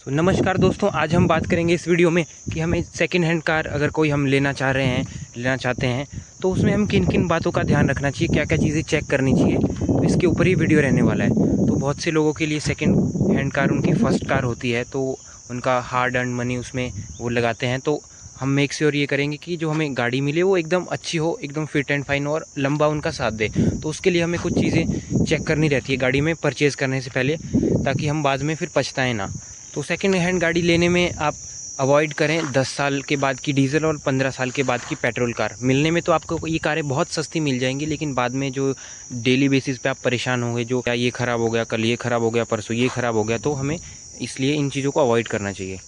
तो नमस्कार दोस्तों, आज हम बात करेंगे इस वीडियो में कि हमें सेकंड हैंड कार अगर कोई हम लेना चाहते हैं तो उसमें हम किन किन बातों का ध्यान रखना चाहिए, क्या क्या चीज़ें चेक करनी चाहिए। तो इसके ऊपर ही वीडियो रहने वाला है। तो बहुत से लोगों के लिए सेकंड हैंड कार उनकी फ़र्स्ट कार होती है, तो उनका हार्ड अर्न मनी उसमें वो लगाते हैं। तो हम मेक श्योर ये करेंगे कि जो हमें गाड़ी मिले वो एकदम अच्छी हो, एकदम फिट एंड फाइन और लंबा उनका साथ दे। तो उसके लिए हमें कुछ चीज़ें चेक करनी रहती है गाड़ी में परचेज़ करने से पहले, ताकि हम बाद में फिर पछताएं ना। तो सेकंड हैंड गाड़ी लेने में आप अवॉइड करें 10 साल के बाद की डीजल और 15 साल के बाद की पेट्रोल कार। मिलने में तो आपको ये कारें बहुत सस्ती मिल जाएंगी, लेकिन बाद में जो डेली बेसिस पे आप परेशान होंगे, जो क्या ये ख़राब हो गया, कल ये ख़राब हो गया, परसों ये ख़राब हो गया, तो हमें इसलिए इन चीज़ों को अवॉइड करना चाहिए।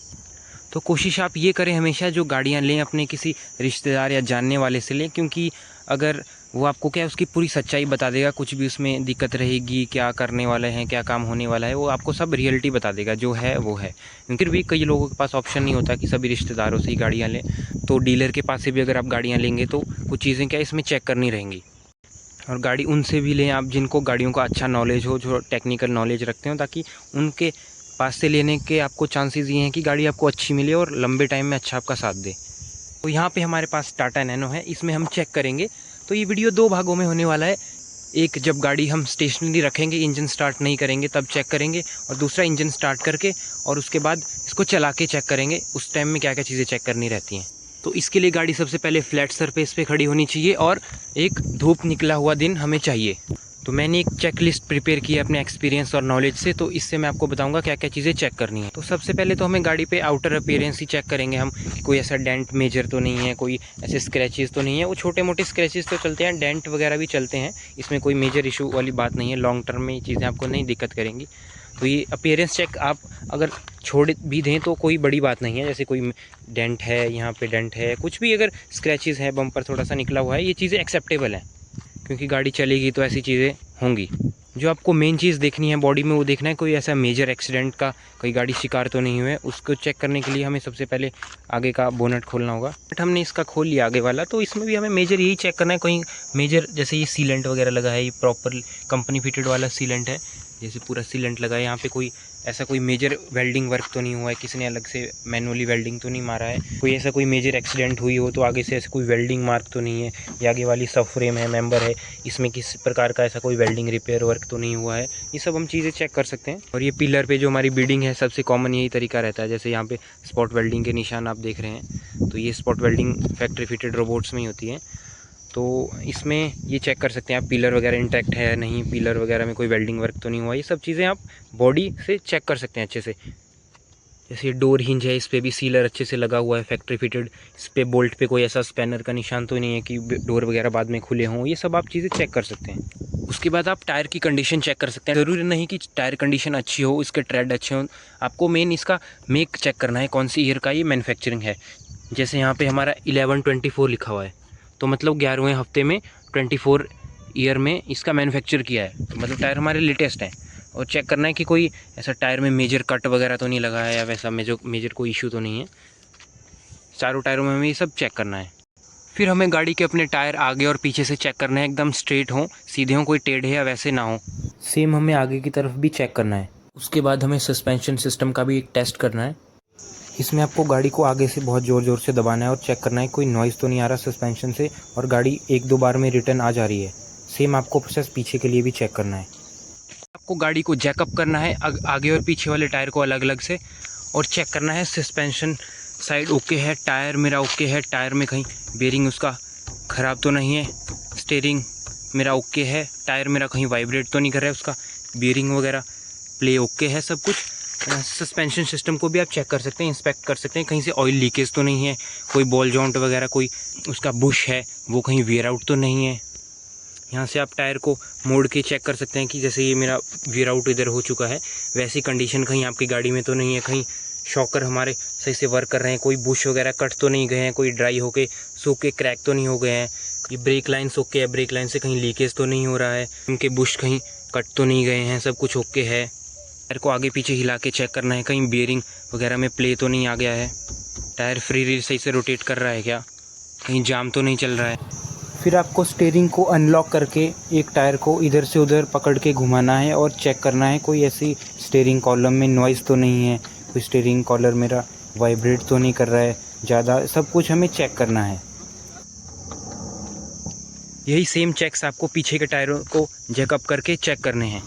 तो कोशिश आप ये करें हमेशा जो गाड़ियाँ लें अपने किसी रिश्तेदार या जानने वाले से लें, क्योंकि अगर वो आपको क्या है उसकी पूरी सच्चाई बता देगा, कुछ भी उसमें दिक्कत रहेगी, क्या करने वाले हैं, क्या काम होने वाला है, वो आपको सब रियलिटी बता देगा, जो है वो है। फिर भी कई लोगों के पास ऑप्शन नहीं होता कि सभी रिश्तेदारों से ही गाड़ियाँ लें, तो डीलर के पास से भी अगर आप गाड़ियाँ लेंगे तो कुछ चीज़ें क्या इसमें चेक करनी रहेंगी। और गाड़ी उनसे भी लें आप जिनको गाड़ियों का अच्छा नॉलेज हो, जो टेक्निकल नॉलेज रखते हो, ताकि उनके पास से लेने के आपको चांसेस ये हैं कि गाड़ी आपको अच्छी मिले और लंबे टाइम में अच्छा आपका साथ दे। तो यहाँ पे हमारे पास टाटा नैनो है, इसमें हम चेक करेंगे। तो ये वीडियो 2 भागों में होने वाला है। एक, जब गाड़ी हम स्टेशनरी रखेंगे, इंजन स्टार्ट नहीं करेंगे तब चेक करेंगे, और दूसरा इंजन स्टार्ट करके और उसके बाद इसको चला के चेक करेंगे, उस टाइम में क्या क्या चीज़ें चेक करनी रहती हैं। तो इसके लिए गाड़ी सबसे पहले फ्लैट सरफेस पे खड़ी होनी चाहिए और एक धूप निकला हुआ दिन हमें चाहिए। तो मैंने एक चेक लिस्ट प्रिपेयर की है अपने एक्सपीरियंस और नॉलेज से, तो इससे मैं आपको बताऊंगा क्या क्या चीज़ें चेक करनी है। तो सबसे पहले तो हमें गाड़ी पे आउटर अपीयरेंस ही चेक करेंगे हम, कि कोई ऐसा डेंट मेजर तो नहीं है, कोई ऐसे स्क्रैचेस तो नहीं है। वो छोटे मोटे स्क्रैचेस तो चलते हैं, डेंट वगैरह भी चलते हैं, इसमें कोई मेजर इशू वाली बात नहीं है। लॉन्ग टर्म में ये चीज़ें आपको नहीं दिक्कत करेंगी। तो ये अपीयरेंस चेक आप अगर छोड़ भी दें तो कोई बड़ी बात नहीं है। जैसे कोई डेंट है, यहाँ पे डेंट है, कुछ भी अगर स्क्रैचेस है, बम्पर थोड़ा सा निकला हुआ है, ये चीज़ें एक्सेप्टेबल हैं, क्योंकि गाड़ी चलेगी तो ऐसी चीज़ें होंगी। जो आपको मेन चीज़ देखनी है बॉडी में, वो देखना है कोई ऐसा मेजर एक्सीडेंट का कोई गाड़ी शिकार तो नहीं हुआ है। उसको चेक करने के लिए हमें सबसे पहले आगे का बोनट खोलना होगा। बट हमने इसका खोल लिया आगे वाला, तो इसमें भी हमें मेजर यही चेक करना है, कोई मेजर जैसे ये सीलेंट वगैरह लगा है, ये प्रॉपर कंपनी फिटेड वाला सीलेंट है, जैसे पूरा सीलेंट लगा है। यहाँ पे कोई ऐसा कोई मेजर वेल्डिंग वर्क तो नहीं हुआ है, किसी ने अलग से मैनुअली वेल्डिंग तो नहीं मारा है, कोई ऐसा कोई मेजर एक्सीडेंट हुई हो तो आगे से ऐसा कोई वेल्डिंग मार्क तो नहीं है, ये आगे वाली सब फ्रेम है, मेंबर है, इसमें किस प्रकार का ऐसा कोई वेल्डिंग रिपेयर वर्क तो नहीं हुआ है। ये सब हम चीज़ें चेक कर सकते हैं। और ये पिलर पे जो हमारी बीडिंग है, सबसे कॉमन यही तरीका रहता है। जैसे यहाँ पे स्पॉट वेल्डिंग के निशान आप देख रहे हैं, तो ये spot welding factory fitted robots में ही होती है। तो इसमें ये चेक कर सकते हैं आप, पिलर वगैरह इंटैक्ट है नहीं, पिलर वगैरह में कोई वेल्डिंग वर्क तो नहीं हुआ। ये सब चीज़ें आप बॉडी से चेक कर सकते हैं अच्छे से। जैसे ये डोर हिंज है, इस पर भी सीलर अच्छे से लगा हुआ है, फैक्ट्री फिटेड। इस पर बोल्ट पे कोई ऐसा स्पैनर का निशान तो नहीं है कि डोर वगैरह बाद में खुले हों। ये सब आप चीज़ें चेक कर सकते हैं। उसके बाद आप टायर की कंडीशन चेक कर सकते हैं। ज़रूरी नहीं कि टायर कंडीशन अच्छी हो, इसके ट्रेड अच्छे हों, आपको मेन इसका मेक चेक करना है, कौन सी ईयर का ये मैन्युफैक्चरिंग है। जैसे यहाँ पे हमारा 11/24 लिखा हुआ है, तो मतलब 11वें हफ्ते में 24 ईयर में इसका मैन्युफैक्चर किया है, तो मतलब टायर हमारे लेटेस्ट हैं। और चेक करना है कि कोई ऐसा टायर में मेजर कट वगैरह तो नहीं लगा है, या वैसा मेजर कोई इशू तो नहीं है। चारों टायरों में हमें ये सब चेक करना है। फिर हमें गाड़ी के अपने टायर आगे और पीछे से चेक करना है, एकदम स्ट्रेट हों, सीधे हों, कोई टेढ़े या वैसे ना हो। सेम हमें आगे की तरफ भी चेक करना है। उसके बाद हमें सस्पेंशन सिस्टम का भी एक टेस्ट करना है। इसमें आपको गाड़ी को आगे से बहुत ज़ोर ज़ोर से दबाना है और चेक करना है कोई नॉइज़ तो नहीं आ रहा सस्पेंशन से, और गाड़ी 1-2 बार में रिटर्न आ जा रही है। सेम आपको प्रोसेस पीछे के लिए भी चेक करना है। आपको गाड़ी को जैकअप करना है आगे और पीछे वाले टायर को अलग अलग से, और चेक करना है सस्पेंशन साइड ओके है, टायर मेरा ओके है, टायर में कहीं बेरिंग उसका ख़राब तो नहीं है, स्टीयरिंग मेरा ओके है, टायर मेरा कहीं वाइब्रेट तो नहीं कर रहा है, उसका बेरिंग वगैरह प्ले ओके है सब कुछ। सस्पेंशन सिस्टम को भी आप चेक कर सकते हैं, इंस्पेक्ट कर सकते हैं, कहीं से ऑयल लीकेज तो नहीं है, कोई बॉल जॉइंट वगैरह कोई उसका बुश है वो कहीं वेयर आउट तो नहीं है। यहाँ से आप टायर को मोड़ के चेक कर सकते हैं कि जैसे ये मेरा वेयर आउट इधर हो चुका है, वैसी कंडीशन कहीं आपकी गाड़ी में तो नहीं है, कहीं शॉकर हमारे सही से वर्क कर रहे हैं, कोई बुश वगैरह कट तो नहीं गए हैं, कोई ड्राई होके सूखे क्रैक तो नहीं हो गए हैं, ये ब्रेक लाइन ओके है, ब्रेक लाइन से कहीं लीकेज तो नहीं हो रहा है, उनके बुश कहीं कट तो नहीं गए हैं, सब कुछ ओके है। टायर को आगे पीछे हिला के चेक करना है, कहीं बेरिंग वगैरह में प्ले तो नहीं आ गया है, टायर फ्री व्हील सही से रोटेट कर रहा है क्या, कहीं जाम तो नहीं चल रहा है। फिर आपको स्टीयरिंग को अनलॉक करके एक टायर को इधर से उधर पकड़ के घुमाना है और चेक करना है कोई ऐसी स्टीयरिंग कॉलम में नॉइज़ तो नहीं है, कोई स्टीयरिंग कॉलर मेरा वाइब्रेट तो नहीं कर रहा है ज़्यादा, सब कुछ हमें चेक करना है। यही सेम चेक्स आपको पीछे के टायरों को जैकअप करके चेक करने हैं।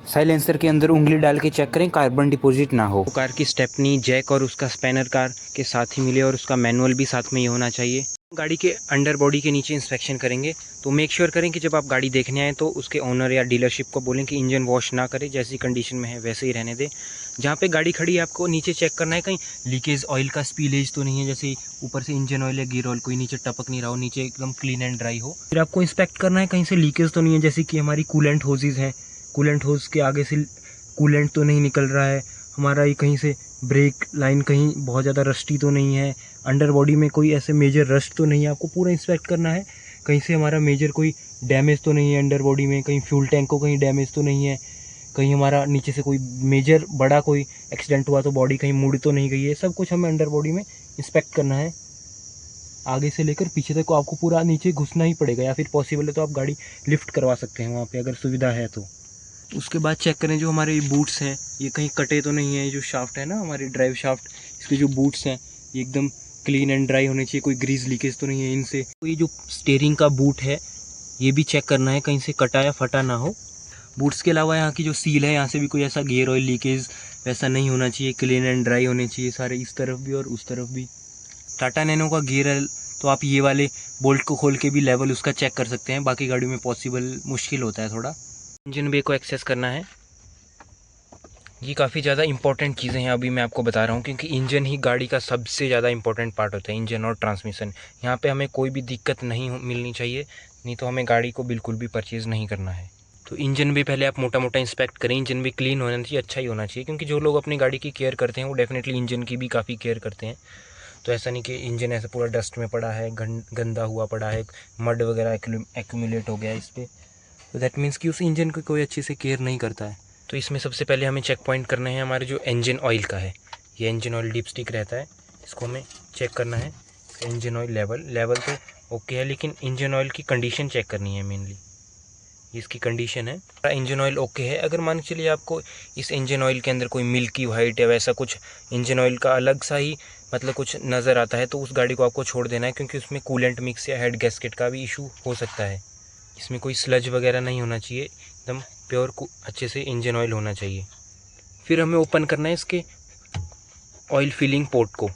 साइलेंसर के अंदर उंगली डाल के चेक करें कार्बन डिपॉजिट ना हो। कार की स्टेपनी, जैक और उसका स्पैनर कार के साथ ही मिले और उसका मैनुअल भी साथ में ही होना चाहिए। गाड़ी के अंडर बॉडी के नीचे इंस्पेक्शन करेंगे तो मेक श्योर करें कि जब आप गाड़ी देखने आए तो उसके ओनर या डीलरशिप को बोलें कि इंजन वॉश ना करें, जैसी कंडीशन में है वैसे ही रहने दें। जहाँ पे गाड़ी खड़ी है आपको नीचे चेक करना है कहीं लीकेज ऑयल का स्पीलेज तो नहीं है, जैसे ऊपर से इंजन ऑयल या गियर ऑयल कोई नीचे टपक नहीं रहा हो, नीचे एकदम क्लीन एंड ड्राई हो। फिर आपको इंस्पेक्ट करना है कहीं से लीकेज तो नहीं है, जैसे कि हमारी कूलेंट होजेज हैं, कूलेंट होज के आगे से कूलेंट तो नहीं निकल रहा है, हमारा ये कहीं से ब्रेक लाइन कहीं बहुत ज़्यादा रस्टी तो नहीं है, अंडर बॉडी में कोई ऐसे मेजर रस्ट तो नहीं है। आपको पूरा इंस्पेक्ट करना है कहीं से हमारा मेजर कोई डैमेज तो नहीं है अंडर बॉडी में, कहीं फ्यूल टैंक को कहीं डैमेज तो नहीं है, कहीं हमारा नीचे से कोई मेजर बड़ा कोई एक्सीडेंट हुआ तो बॉडी कहीं मुड़ तो नहीं गई है। सब कुछ हमें अंडर बॉडी में इंस्पेक्ट करना है, आगे से लेकर पीछे तक को आपको पूरा नीचे घुसना ही पड़ेगा, या फिर पॉसिबल है तो आप गाड़ी लिफ्ट करवा सकते हैं वहाँ पे अगर सुविधा है तो। उसके बाद चेक करें जो हमारे बूट्स हैं ये कहीं कटे तो नहीं है, जो शाफ्ट है ना हमारी ड्राइव शाफ्ट, इसके जो बूट्स हैं ये एकदम क्लीन एंड ड्राई होने चाहिए, कोई ग्रीस लीकेज तो नहीं है इनसे। तो ये जो स्टीयरिंग का बूट है ये भी चेक करना है कहीं से कटा या फटा ना हो। बूट्स के अलावा यहाँ की जो सील है यहाँ से भी कोई ऐसा गियर ऑयल लीकेज वैसा नहीं होना चाहिए, क्लीन एंड ड्राई होने चाहिए सारे, इस तरफ भी और उस तरफ भी। टाटा नैनो का गियर ऑयल तो आप ये वाले बोल्ट को खोल के भी लेवल उसका चेक कर सकते हैं, बाकी गाड़ियों में पॉसिबल मुश्किल होता है थोड़ा। इंजन बे को एक्सेस करना है, ये काफ़ी ज़्यादा इंपॉर्टेंट चीज़ें हैं अभी मैं आपको बता रहा हूँ, क्योंकि इंजन ही गाड़ी का सबसे ज़्यादा इंपॉर्टेंट पार्ट होता है, इंजन और ट्रांसमिशन। यहाँ पे हमें कोई भी दिक्कत नहीं मिलनी चाहिए, नहीं तो हमें गाड़ी को बिल्कुल भी परचेज़ नहीं करना है। तो इंजन भी पहले आप मोटा मोटा इंस्पेक्ट करें, इंजन भी क्लीन होना चाहिए, अच्छा ही होना चाहिए, क्योंकि जो लोग अपनी गाड़ी की केयर करते हैं वो डेफिनेटली इंजन की भी काफ़ी केयर करते हैं। तो ऐसा नहीं कि इंजन ऐसा पूरा डस्ट में पड़ा है, गंदा हुआ पड़ा है, मड वगैरह एक्यूमुलेट हो गया है इस पर, तो दैट मीन्स कि उस इंजन की कोई अच्छे से केयर नहीं करता है। तो इसमें सबसे पहले हमें चेक पॉइंट करना है हमारे जो इंजन ऑयल का है, ये इंजन ऑयल डिप स्टिक रहता है, इसको हमें चेक करना है। इंजन ऑयल लेवल तो ओके है, लेकिन इंजन ऑयल की कंडीशन चेक करनी है मेनली, ये इसकी कंडीशन है। इंजन ऑयल ओके है, अगर मान के चलिए आपको इस इंजन ऑयल के अंदर कोई मिल्की वाइट या वैसा कुछ इंजन ऑयल का अलग सा ही मतलब कुछ नज़र आता है तो उस गाड़ी को आपको छोड़ देना है, क्योंकि उसमें कूलेंट मिक्स या हेड गैस्केट का भी इशू हो सकता है। इसमें कोई स्लज वगैरह नहीं होना चाहिए, एकदम प्योर अच्छे से इंजन ऑयल होना चाहिए। फिर हमें ओपन करना है इसके ऑयल फिलिंग पोर्ट को,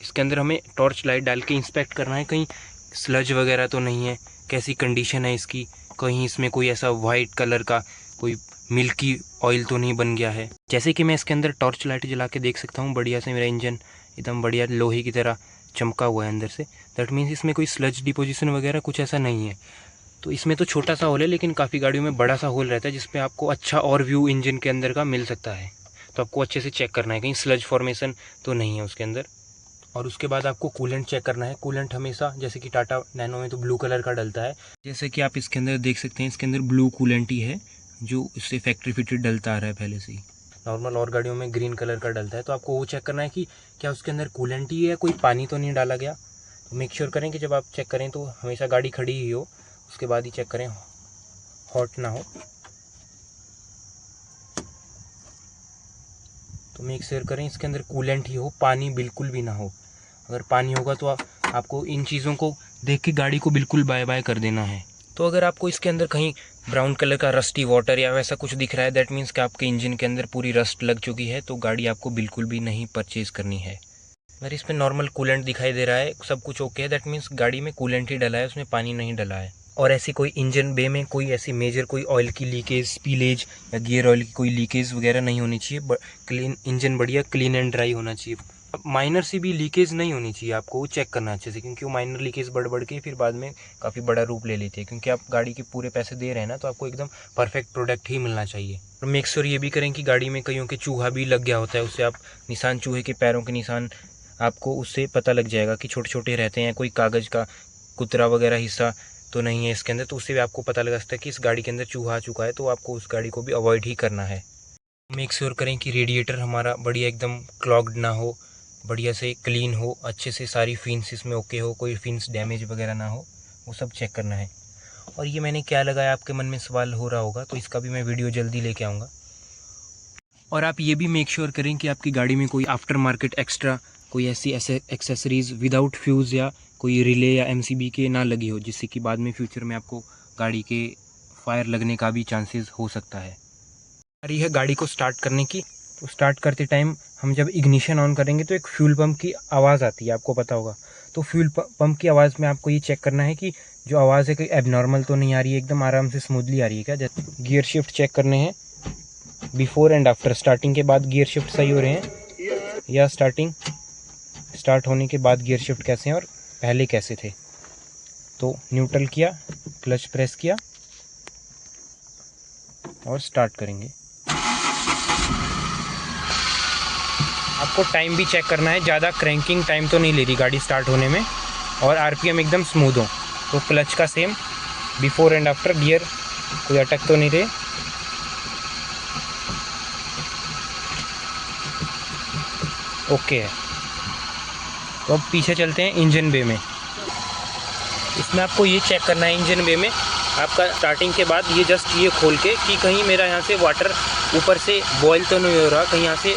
इसके अंदर हमें टॉर्च लाइट डाल के इंस्पेक्ट करना है कहीं स्लज वगैरह तो नहीं है, कैसी कंडीशन है इसकी, कहीं इसमें कोई ऐसा वाइट कलर का कोई मिल्की ऑयल तो नहीं बन गया है। जैसे कि मैं इसके अंदर टॉर्च लाइट जला के देख सकता हूँ, बढ़िया से मेरा इंजन एकदम बढ़िया लोहे की तरह चमका हुआ है अंदर से, दैट मीन्स इसमें कोई स्लज डिपोजिशन वगैरह कुछ ऐसा नहीं है। तो इसमें तो छोटा सा होल है, लेकिन काफ़ी गाड़ियों में बड़ा सा होल रहता है जिसमें आपको अच्छा और व्यू इंजन के अंदर का मिल सकता है। तो आपको अच्छे से चेक करना है कहीं स्लज फॉर्मेशन तो नहीं है उसके अंदर। और उसके बाद आपको कूलेंट चेक करना है। कूलेंट हमेशा जैसे कि टाटा नैनो में तो ब्लू कलर का डलता है, जैसे कि आप इसके अंदर देख सकते हैं, इसके अंदर ब्लू कूलेंट ही है जो इससे फैक्ट्री फिटेड डलता आ रहा है पहले से ही। नॉर्मल और गाड़ियों में ग्रीन कलर का डलता है, तो आपको वो चेक करना है कि क्या उसके अंदर कूलेंट ही है, कोई पानी तो नहीं डाला गया। तो मेक श्योर करें कि जब आप चेक करें तो हमेशा गाड़ी खड़ी ही हो, उसके बाद ही चेक करें, हॉट ना हो। तो मेक श्योर करें इसके अंदर कूलेंट ही हो, पानी बिल्कुल भी ना हो। अगर पानी होगा तो आपको इन चीज़ों को देख के गाड़ी को बिल्कुल बाय बाय कर देना है। तो अगर आपको इसके अंदर कहीं ब्राउन कलर का रस्टी वाटर या वैसा कुछ दिख रहा है, दैट मीन्स कि आपके इंजन के अंदर पूरी रस्ट लग चुकी है, तो गाड़ी आपको बिल्कुल भी नहीं परचेज़ करनी है। अगर इसमें नॉर्मल कूलेंट दिखाई दे रहा है, सब कुछ ओके है, दैट मीन्स गाड़ी में कूलेंट ही डला है, उसमें पानी नहीं डला है। और ऐसी कोई इंजन बे में कोई ऐसी मेजर कोई ऑयल की लीकेज, स्पीलेज या गियर ऑयल की कोई लीकेज वगैरह नहीं होनी चाहिए। क्लीन इंजन, बढ़िया क्लीन एंड ड्राई होना चाहिए। माइनर सी भी लीकेज नहीं होनी चाहिए, आपको वो चेक करना अच्छे से, क्योंकि वो माइनर लीकेज बढ़ के फिर बाद में काफ़ी बड़ा रूप ले लेती है। क्योंकि आप गाड़ी के पूरे पैसे दे रहे हैं ना, तो आपको एकदम परफेक्ट प्रोडक्ट ही मिलना चाहिए। और मेक श्योर ये भी करें कि गाड़ी में कईयों के चूहा भी लग गया होता है, उससे आप निशान, चूहे के पैरों के निशान आपको उससे पता लग जाएगा कि छोटे छोटे रहते हैं, कोई कागज़ का कुतरा वगैरह हिस्सा तो नहीं है इसके अंदर, तो उससे भी आपको पता लग सकता है कि इस गाड़ी के अंदर चूहा आ चुका है, तो आपको उस गाड़ी को भी अवॉइड ही करना है। मेक श्योर करें कि रेडिएटर हमारा बढ़िया एकदम क्लॉग्ड ना हो, बढ़िया से क्लीन हो, अच्छे से सारी फिन्स इसमें ओके हो, कोई फिन्स डैमेज वगैरह ना हो, वो सब चेक करना है। और ये मैंने क्या लगाया, आपके मन में सवाल हो रहा होगा, तो इसका भी मैं वीडियो जल्दी लेके आऊँगा। और आप ये भी मेक श्योर करें कि आपकी गाड़ी में कोई आफ्टर मार्केट एक्स्ट्रा कोई ऐसी एक्सेसरीज़ विदाउट फ्यूज़ या कोई रिले या एमसीबी के ना लगी हो, जिससे कि बाद में फ्यूचर में आपको गाड़ी के फायर लगने का भी चांसेस हो सकता है। बारी है गाड़ी को स्टार्ट करने की। तो स्टार्ट करते टाइम हम जब इग्निशन ऑन करेंगे तो एक फ्यूल पंप की आवाज़ आती है, आपको पता होगा। तो फ्यूल पंप की आवाज़ में आपको ये चेक करना है कि जो आवाज़ है कोई एबनॉर्मल तो नहीं आ रही है, एकदम आराम से स्मूथली आ रही है क्या। जैसे गियर शिफ्ट चेक करने हैं बिफोर एंड आफ्टर, स्टार्टिंग के बाद गियर शिफ्ट सही हो रहे हैं या स्टार्ट होने के बाद गियर शिफ्ट कैसे हैं और पहले कैसे थे। तो न्यूट्रल किया, क्लच प्रेस किया और स्टार्ट करेंगे। आपको टाइम भी चेक करना है, ज़्यादा क्रैंकिंग टाइम तो नहीं ले रही गाड़ी स्टार्ट होने में, और आरपीएम एकदम स्मूथ हो। तो क्लच का same before and after, gear कोई अटक तो नहीं रहे। ओके है। तो अब पीछे चलते हैं इंजन बे में। इसमें आपको ये चेक करना है इंजन बे में आपका स्टार्टिंग के बाद ये जस्ट ये खोल के कि कहीं मेरा यहाँ से वाटर ऊपर से बॉयल तो नहीं हो रहा, कहीं यहाँ से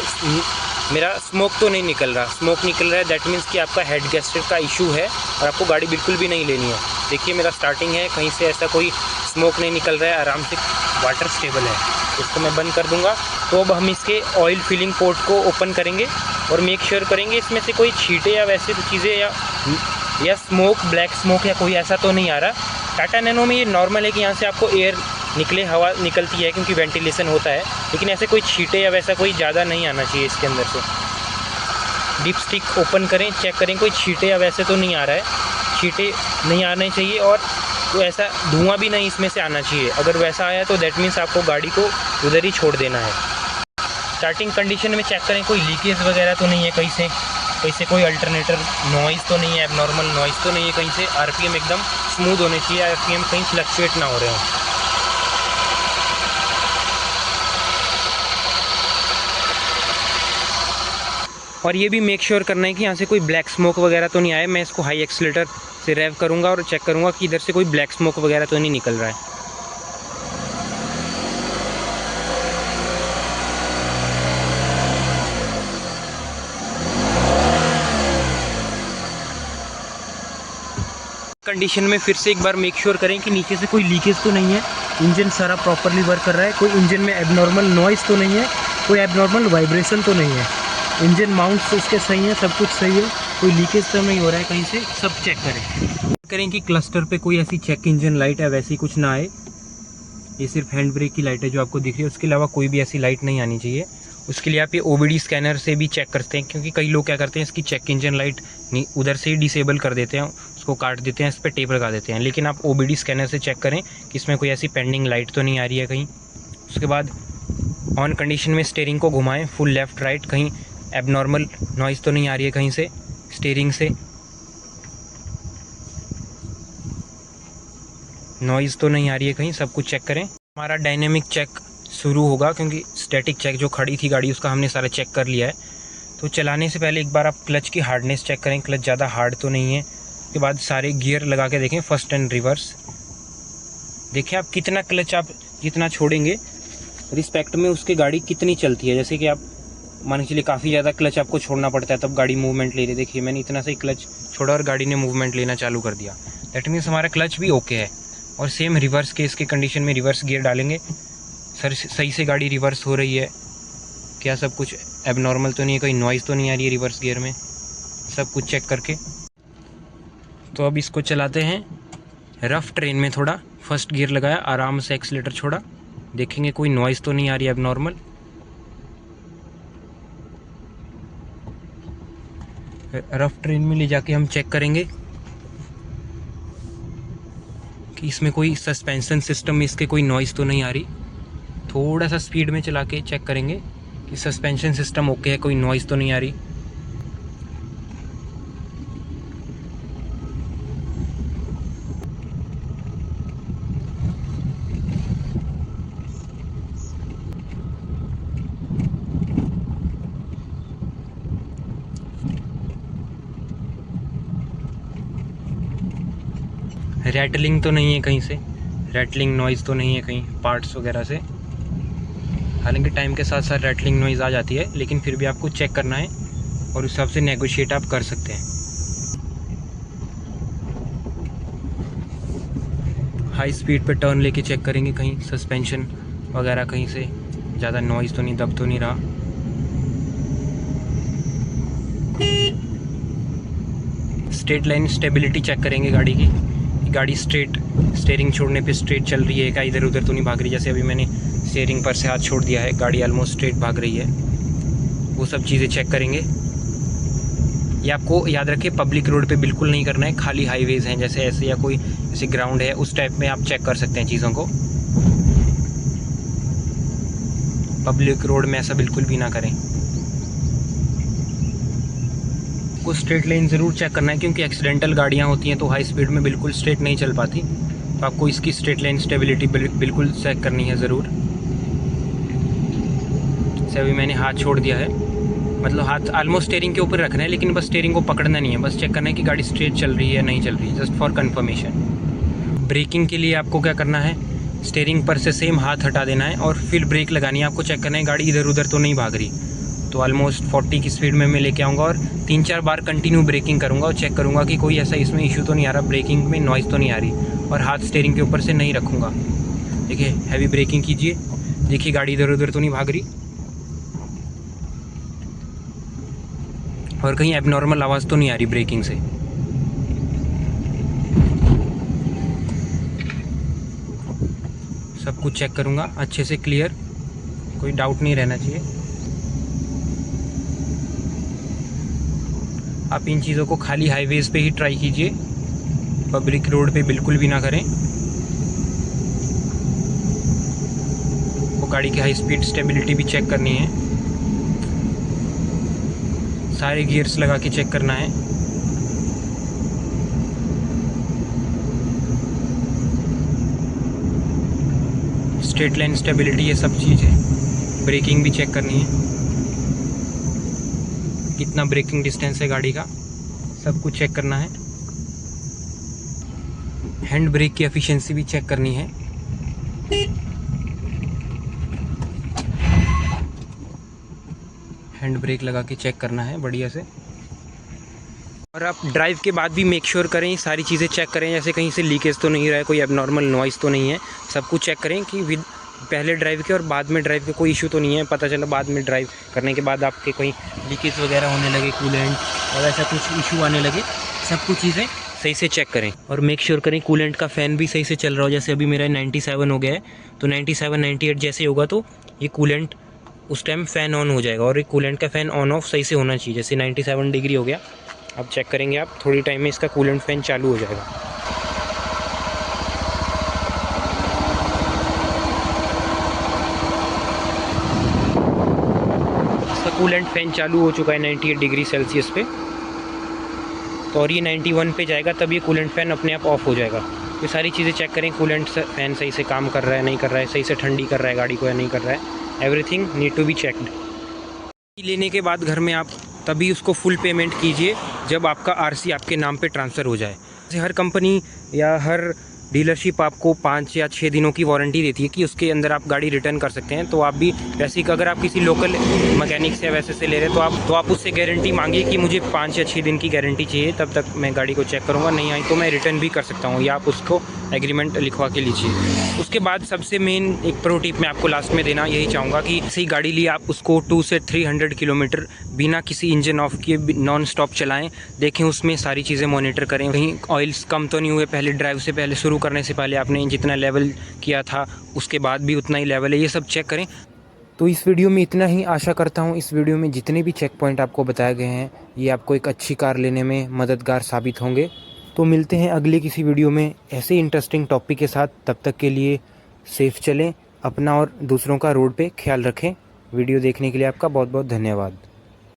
मेरा स्मोक तो नहीं निकल रहा। स्मोक निकल रहा है दैट मीन्स कि आपका हेड गैस्केट का इशू है और आपको गाड़ी बिल्कुल भी नहीं लेनी है। देखिए मेरा स्टार्टिंग है, कहीं से ऐसा कोई स्मोक नहीं निकल रहा है, आराम से वाटर स्टेबल है। इसको मैं बंद कर दूंगा। तो अब हम इसके ऑयल फिलिंग पोर्ट को ओपन करेंगे और मेक श्योर करेंगे इसमें से कोई छींटे या वैसे चीज़ें या स्मोक, ब्लैक स्मोक या कोई ऐसा तो नहीं आ रहा। टाटा नैनो में ये नॉर्मल है कि यहाँ से आपको एयर निकले, हवा निकलती है क्योंकि वेंटिलेशन होता है, लेकिन ऐसे कोई छींटे या वैसा कोई ज़्यादा नहीं आना चाहिए इसके अंदर से। डिप स्टिक ओपन करें, चेक करें कोई छींटे या वैसे तो नहीं आ रहा है। छींटे नहीं आने चाहिए और तो ऐसा धुआं भी नहीं इसमें से आना चाहिए। अगर वैसा आया तो दैट मीन्स आपको गाड़ी को उधर ही छोड़ देना है। स्टार्टिंग कंडीशन में चेक करें कोई लीकेज वगैरह तो नहीं है, कहीं से कोई अल्टरनेटर नॉइज़ तो नहीं है, एबनॉर्मल नॉइज़ तो नहीं है कहीं से। आरपीएम एकदम स्मूथ होने चाहिए, आरपीएम कहीं फ्लक्चुएट ना हो रहे हों। और ये भी मेक श्योर करना है कि यहाँ से कोई ब्लैक स्मोक वगैरह तो नहीं आया। मैं इसको हाई एक्सीलेटर से रेव करूँगा और चेक करूँगा कि इधर से कोई ब्लैक स्मोक वगैरह तो नहीं निकल रहा है। कंडीशन में फिर से एक बार मेक श्योर करें कि नीचे से कोई लीकेज तो नहीं है, इंजन सारा प्रॉपरली वर्क कर रहा है, कोई इंजन में एबनॉर्मल नॉइज़ तो नहीं है, कोई एबनॉर्मल वाइब्रेशन तो नहीं है, इंजन माउंट्स उसके सही है, सब कुछ सही है, कोई लीकेज तो नहीं हो रहा है कहीं से। सब चेक करें कि क्लस्टर पे कोई ऐसी चेक इंजन लाइट है वैसी कुछ ना आए। ये सिर्फ हैंड ब्रेक की लाइट है जो आपको दिख रही है, उसके अलावा कोई भी ऐसी लाइट नहीं आनी चाहिए। उसके लिए आप ये OBD स्कैनर से भी चेक करते हैं, क्योंकि कई लोग क्या करते हैं इसकी चेक इंजन लाइट उधर से ही डिसेबल कर देते हैं, उसको काट देते हैं, इस पर टेप लगा देते हैं। लेकिन आप OBD स्कैनर से चेक करें कि इसमें कोई ऐसी पेंडिंग लाइट तो नहीं आ रही है कहीं। उसके बाद ऑन कंडीशन में स्टीयरिंग को घुमाएं फुल लेफ़्ट राइट, कहीं एबनॉर्मल नॉइज़ तो नहीं आ रही है कहीं से स्टीयरिंग से, नॉइज़ तो नहीं आ रही है कहीं, सब कुछ चेक करें। हमारा डायनेमिक चेक शुरू होगा क्योंकि स्टैटिक चेक जो खड़ी थी गाड़ी उसका हमने सारा चेक कर लिया है। तो चलाने से पहले एक बार आप क्लच की हार्डनेस चेक करें, क्लच ज़्यादा हार्ड तो नहीं है। उसके बाद सारे गियर लगा के देखें, फर्स्ट एंड रिवर्स। देखें आप कितना क्लच आप जितना छोड़ेंगे रिस्पेक्ट में उसके गाड़ी कितनी चलती है। जैसे कि आप मान के चलिए काफ़ी ज़्यादा क्लच आपको छोड़ना पड़ता है तब गाड़ी मूवमेंट ले रही है। देखिए मैंने इतना सा ही क्लच छोड़ा और गाड़ी ने मूवमेंट लेना चालू कर दिया, दैट मीन्स हमारा क्लच भी ओके है। और सेम रिवर्स केस के कंडीशन में रिवर्स गियर डालेंगे, सर सही से गाड़ी रिवर्स हो रही है क्या, सब कुछ एबनॉर्मल तो नहीं है, कोई नॉइज़ तो नहीं आ रही है रिवर्स गियर में, सब कुछ चेक करके। तो अब इसको चलाते हैं रफ़ ट्रेन में। थोड़ा फर्स्ट गियर लगाया, आराम से एक्सीलेटर छोड़ा, देखेंगे कोई नॉइज़ तो नहीं आ रही है एबनॉर्मल। रफ़ ट्रेन में ले जाके हम चेक करेंगे कि इसमें कोई सस्पेंशन सिस्टम में इसके कोई नॉइज़ तो नहीं आ रही। थोड़ा सा स्पीड में चला के चेक करेंगे कि सस्पेंशन सिस्टम ओके है, कोई नॉइज़ तो नहीं आ रही। रैटलिंग तो नहीं है कहीं से, रैटलिंग नॉइज़ तो नहीं है कहीं पार्ट्स वगैरह से। हालांकि टाइम के साथ साथ रैटलिंग नॉइज़ आ जाती है, लेकिन फिर भी आपको चेक करना है और उस हिसाब से नेगोशिएट आप कर सकते हैं। हाई स्पीड पे टर्न लेके चेक करेंगे कहीं सस्पेंशन वगैरह कहीं से ज़्यादा नॉइज़ तो नहीं, दब तो नहीं रहा। स्ट्रेट लाइन स्टेबिलिटी चेक करेंगे गाड़ी की, गाड़ी स्ट्रेट, स्टीयरिंग छोड़ने पे स्ट्रेट चल रही है क्या, इधर उधर तो नहीं भाग रही। जैसे अभी मैंने स्टीयरिंग पर से हाथ छोड़ दिया है, गाड़ी ऑलमोस्ट स्ट्रेट भाग रही है, वो सब चीज़ें चेक करेंगे। ये आपको याद रखें, पब्लिक रोड पे बिल्कुल नहीं करना है। खाली हाईवेज़ हैं जैसे ऐसे या कोई ऐसे ग्राउंड है, उस टाइप में आप चेक कर सकते हैं चीज़ों को। पब्लिक रोड में ऐसा बिल्कुल भी ना करें। को स्ट्रेट लाइन ज़रूर चेक करना है, क्योंकि एक्सीडेंटल गाड़ियाँ होती हैं तो हाई स्पीड में बिल्कुल स्ट्रेट नहीं चल पाती, तो आपको इसकी स्ट्रेट लाइन स्टेबिलिटी बिल्कुल चेक करनी है ज़रूर। से अभी मैंने हाथ छोड़ दिया है, मतलब हाथ ऑलमोस्ट स्टीयरिंग के ऊपर रखना है, लेकिन बस स्टीयरिंग को पकड़ना नहीं है, बस चेक करना है कि गाड़ी स्ट्रेट चल रही है नहीं चल रही है, जस्ट फॉर कन्फर्मेशन। ब्रेकिंग के लिए आपको क्या करना है, स्टीयरिंग पर से सेम हाथ हटा देना है और फिर ब्रेक लगानी है। आपको चेक करना है गाड़ी इधर उधर तो नहीं भाग रही। तो ऑलमोस्ट 40 की स्पीड में मैं लेके आऊँगा और 3-4 बार कंटिन्यू ब्रेकिंग करूँगा और चेक करूँगा कि कोई ऐसा इसमें इशू तो नहीं आ रहा, ब्रेकिंग में नॉइज़ तो नहीं आ रही, और हाथ स्टीयरिंग के ऊपर से नहीं रखूँगा। देखिए हैवी ब्रेकिंग कीजिए, देखिए गाड़ी इधर उधर तो नहीं भाग रही और कहीं एबनॉर्मल आवाज़ तो नहीं आ रही ब्रेकिंग से। सब कुछ चेक करूँगा अच्छे से, क्लियर, कोई डाउट नहीं रहना चाहिए। आप इन चीज़ों को खाली हाईवेज़ पे ही ट्राई कीजिए, पब्लिक रोड पे बिल्कुल भी ना करें। वो गाड़ी की हाई स्पीड स्टेबिलिटी भी चेक करनी है, सारे गियर्स लगा के चेक करना है। स्ट्रेट लाइन स्टेबिलिटी, ये सब चीज़ है। ब्रेकिंग भी चेक करनी है, कितना ब्रेकिंग डिस्टेंस है गाड़ी का, सब कुछ चेक करना है। हैंड ब्रेक की एफिशिएंसी भी चेक करनी है। हैंड ब्रेक लगा के चेक करना है बढ़िया से। और आप ड्राइव के बाद भी मेक श्योर करें, सारी चीज़ें चेक करें, जैसे कहीं से लीकेज तो नहीं रहा है, कोई एबनॉर्मल नॉइज़ तो नहीं है, सब कुछ चेक करें कि विद पहले ड्राइव के और बाद में ड्राइव के कोई इशू तो नहीं है। पता चला बाद में ड्राइव करने के बाद आपके कोई लीकेज वगैरह होने लगे, कूलेंट और ऐसा कुछ इशू आने लगे, सब कुछ चीज़ें सही से चेक करें। और मेक श्योर करें कूलेंट का फ़ैन भी सही से चल रहा हो। जैसे अभी मेरा 97 हो गया है, तो 97-98 जैसे होगा तो ये कूलेंट उस टाइम फ़ैन ऑन हो जाएगा, और ये कूलेंट का फ़ैन ऑन ऑफ सही से होना चाहिए। जैसे 97 डिग्री हो गया, अब चेक करेंगे आप, थोड़ी टाइम में इसका कूलेंट फ़ैन चालू हो जाएगा। इसका कूलेंट फ़ैन चालू हो चुका है 98 डिग्री सेल्सियस पे, तो और ये 91 पे जाएगा, तब ये कूलेंट फ़ैन अपने आप ऑफ हो जाएगा। ये सारी चीज़ें चेक करें, कूलेंट फ़ैन सही से काम कर रहा है नहीं कर रहा है, सही से ठंडी कर रहा है गाड़ी को या नहीं कर रहा है, everything need to be checked. लेने के बाद घर में आप तभी उसको फुल पेमेंट कीजिए जब आपका आरसी आपके नाम पे ट्रांसफ़र हो जाए। जैसे हर कंपनी या हर डीलरशिप आपको 5 या 6 दिनों की वारंटी देती है कि उसके अंदर आप गाड़ी रिटर्न कर सकते हैं। तो आप भी वैसे ही, अगर आप किसी लोकल मैकेनिक से वैसे से ले रहे हैं तो आप उससे गारंटी मांगिए कि मुझे 5 या 6 दिन की गारंटी चाहिए, तब तक मैं गाड़ी को चेक करूँगा, नहीं आई तो मैं रिटर्न भी कर सकता हूँ, या आप उसको एग्रीमेंट लिखवा के लीजिए। उसके बाद सबसे मेन एक प्रो टिप मैं आपको लास्ट में देना यही चाहूँगा कि सही गाड़ी ली आप उसको 200 से 300 किलोमीटर बिना किसी इंजन ऑफ किए नॉन स्टॉप चलाएं। देखें उसमें सारी चीज़ें मॉनिटर करें, कहीं ऑयल्स कम तो नहीं हुए, पहले ड्राइव से पहले, शुरू करने से पहले आपने जितना लेवल किया था उसके बाद भी उतना ही लेवल है, ये सब चेक करें। तो इस वीडियो में इतना ही। आशा करता हूँ इस वीडियो में जितने भी चेक पॉइंट आपको बताए गए हैं ये आपको एक अच्छी कार लेने में मददगार साबित होंगे। तो मिलते हैं अगले किसी वीडियो में ऐसे इंटरेस्टिंग टॉपिक के साथ। तब तक के लिए सेफ चलें, अपना और दूसरों का रोड पे ख्याल रखें। वीडियो देखने के लिए आपका बहुत बहुत धन्यवाद।